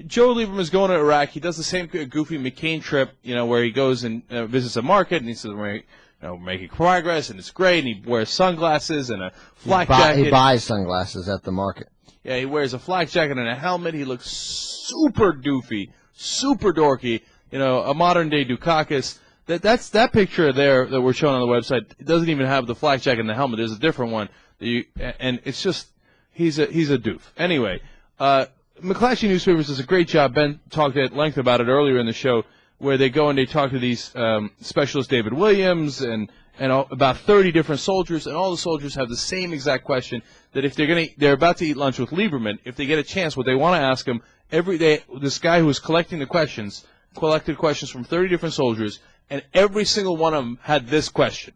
Joe Lieberman's going to Iraq. He does the same goofy McCain trip, where he goes and visits a market, and he says, we're making progress, and it's great, and he wears sunglasses and a flak jacket. He buys sunglasses at the market. Yeah, he wears a flak jacket and a helmet. He looks super doofy, super dorky, a modern-day Dukakis. That picture there that we're showing on the website, it doesn't even have the flak jacket and the helmet. There's a different one. And it's just, he's a doof. Anyway, McClatchy Newspapers does a great job. Ben talked at length about it earlier in the show, where they go and they talk to these specialists, David Williams, and about 30 different soldiers, and all the soldiers have the same exact question, that if they're about to eat lunch with Lieberman, if they get a chance, what they want to ask him every day, this guy who was collected questions from 30 different soldiers, and every single one of them had this question: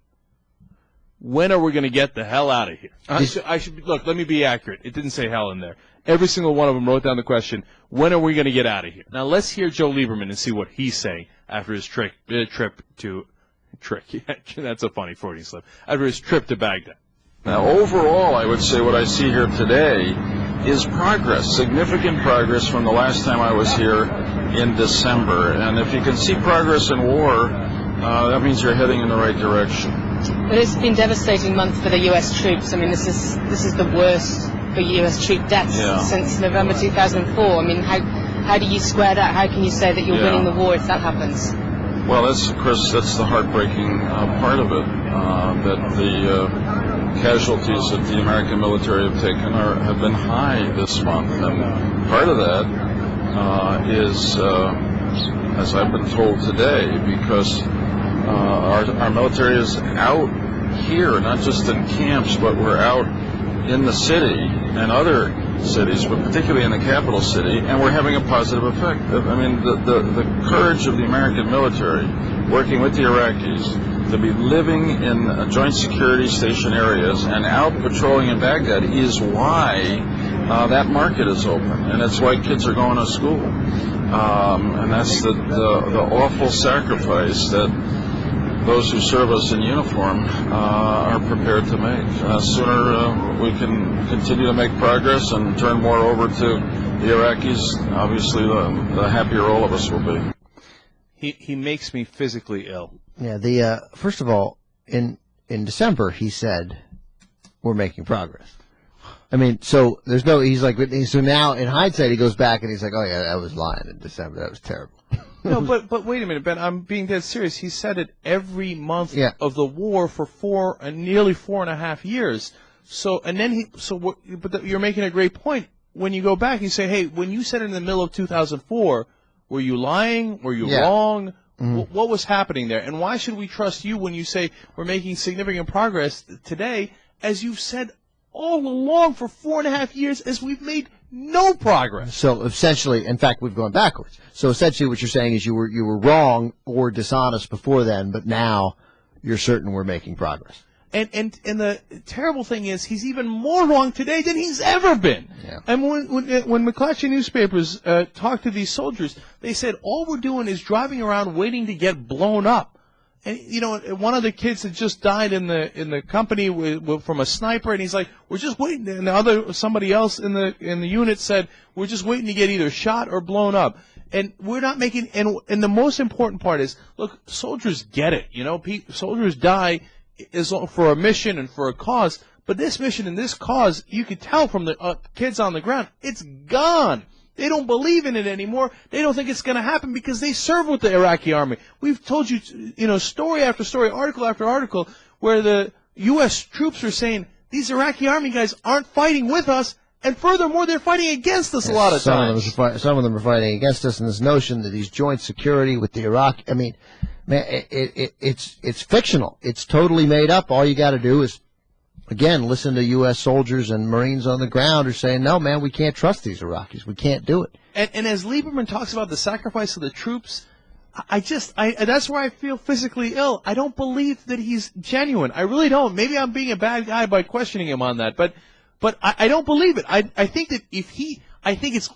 when are we going to get the hell out of here? Look, let me be accurate. It didn't say hell in there. Every single one of them wrote down the question, when are we going to get out of here? Now, let's hear Joe Lieberman and see what he's saying after his trip to that's a funny Freudian slip. After his trip to Baghdad. Now, overall, I would say what I see here today is progress, significant progress from the last time I was here in December. And if you can see progress in war, that means you're heading in the right direction. But it's been a devastating month for the U.S. troops. I mean, this is the worst for U.S. troop deaths since November 2004. I mean, how do you square that? How can you say that you're winning the war if that happens? Well, that's the heartbreaking part of it, that the casualties that the American military have taken have been high this month. And part of that is, as I've been told today, because our military is out here, not just in camps, but we're out in the city and other cities, but particularly in the capital city, and we're having a positive effect. I mean, the courage of the American military working with the Iraqis to be living in joint security station areas and out patrolling in Baghdad is why that market is open, and it's why kids are going to school. And that's the awful sacrifice that those who serve us in uniform are prepared to make. Sooner we can continue to make progress and turn more over to the Iraqis, obviously the happier all of us will be. He makes me physically ill. Yeah, first of all, in December he said we're making progress. I mean, so so now in hindsight he goes back and he's like, oh yeah, that was lying in December. That was terrible. No, but wait a minute, Ben. I'm being dead serious. He said it every month of the war for nearly 4.5 years. But you're making a great point. When you go back, you say, hey, when you said it in the middle of 2004, were you lying? Were you wrong? Mm-hmm. What was happening there? And why should we trust you when you say we're making significant progress today, as you've said all along for 4.5 years, as we've made no progress? So essentially, in fact, we've gone backwards. So essentially what you're saying is you were wrong or dishonest before then, but now you're certain we're making progress. And the terrible thing is he's even more wrong today than he's ever been. Yeah. And when McClatchy Newspapers talked to these soldiers, they said all we're doing is driving around waiting to get blown up. And one of the kids had just died in the company from a sniper, and he's like, we're just waiting. And somebody else in the unit said, we're just waiting to get either shot or blown up. And we're not making. And the most important part is, look, soldiers get it. Soldiers die for a mission and for a cause. But this mission and this cause, you could tell from the kids on the ground, it's gone. They don't believe in it anymore. They don't think it's going to happen because they serve with the Iraqi army. We've told you, story after story, article after article, where the U.S. troops are saying these Iraqi army guys aren't fighting with us, and furthermore, they're fighting against us a lot of times. Some of them are fighting against us, and this notion that these joint security with the Iraq, I mean, man, it's fictional. It's totally made up. All you got to do is, again, listen to U.S. soldiers and Marines on the ground are saying, no, man, we can't trust these Iraqis. We can't do it. And as Lieberman talks about the sacrifice of the troops, that's where I feel physically ill. I don't believe that he's genuine. I really don't. Maybe I'm being a bad guy by questioning him on that, but I don't believe it. I think that I think it's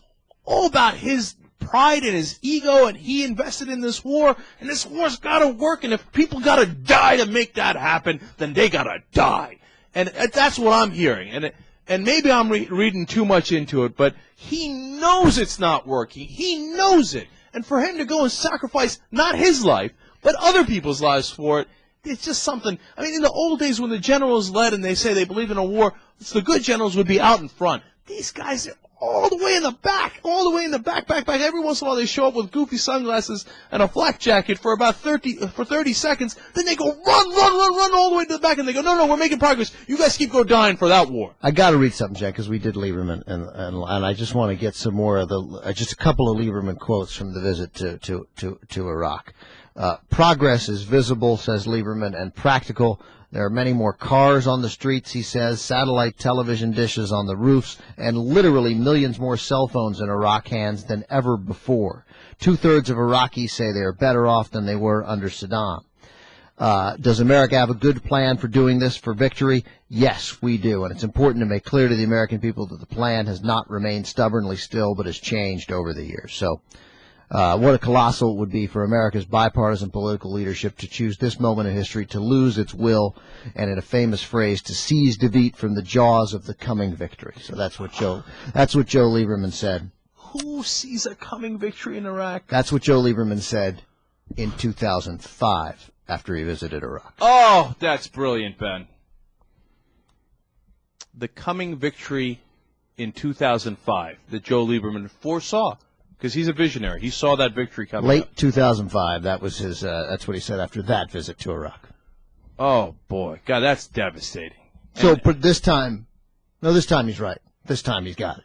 all about his pride and his ego, and he invested in this war, and this war's got to work, and if people got to die to make that happen, then they got to die. And that's what I'm hearing. and maybe I'm reading too much into it, but he knows it's not working. He knows it. And for him to go and sacrifice not his life, but other people's lives for it, it's just something. I mean, in the old days when the generals led and they say they believe in a war, the good generals would be out in front. These guys are all the way in the back, back. Every once in a while they show up with goofy sunglasses and a flak jacket for about 30 seconds. Then they go run all the way to the back, and they go, no, we're making progress. You guys keep dying for that war. I got to read something, Jen, because we did Lieberman, and I just want to get some more of just a couple of Lieberman quotes from the visit to Iraq. Progress is visible, says Lieberman, and practical. There are many more cars on the streets, he says, satellite television dishes on the roofs, and literally millions more cell phones in Iraq hands than ever before. 2/3 of Iraqis say they are better off than they were under Saddam. Does America have a good plan for doing this for victory? Yes, we do, and it's important to make clear to the American people that the plan has not remained stubbornly still, but has changed over the years. So, what a colossal it would be for America's bipartisan political leadership to choose this moment in history to lose its will, and in a famous phrase, to seize defeat from the jaws of the coming victory. So that's what Joe Lieberman said. Who sees a coming victory in Iraq? That's what Joe Lieberman said in 2005 after he visited Iraq. Oh, that's brilliant, Ben. The coming victory in 2005 that Joe Lieberman foresaw. Because he's a visionary. He saw that victory coming. Late 2005. That was his. That's what he said after that visit to Iraq. Oh boy, God, that's devastating. So this time he's right. This time he's got it.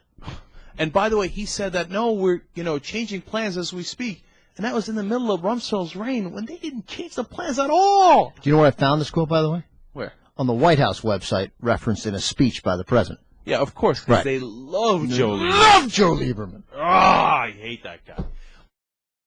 And by the way, he said that we're changing plans as we speak, and that was in the middle of Rumsfeld's reign when they didn't change the plans at all. Do you know where I found this quote, by the way? Where? On the White House website, referenced in a speech by the president. Yeah, of course, because right. They love Joe Lieberman. Love Joe Lieberman. I hate that guy.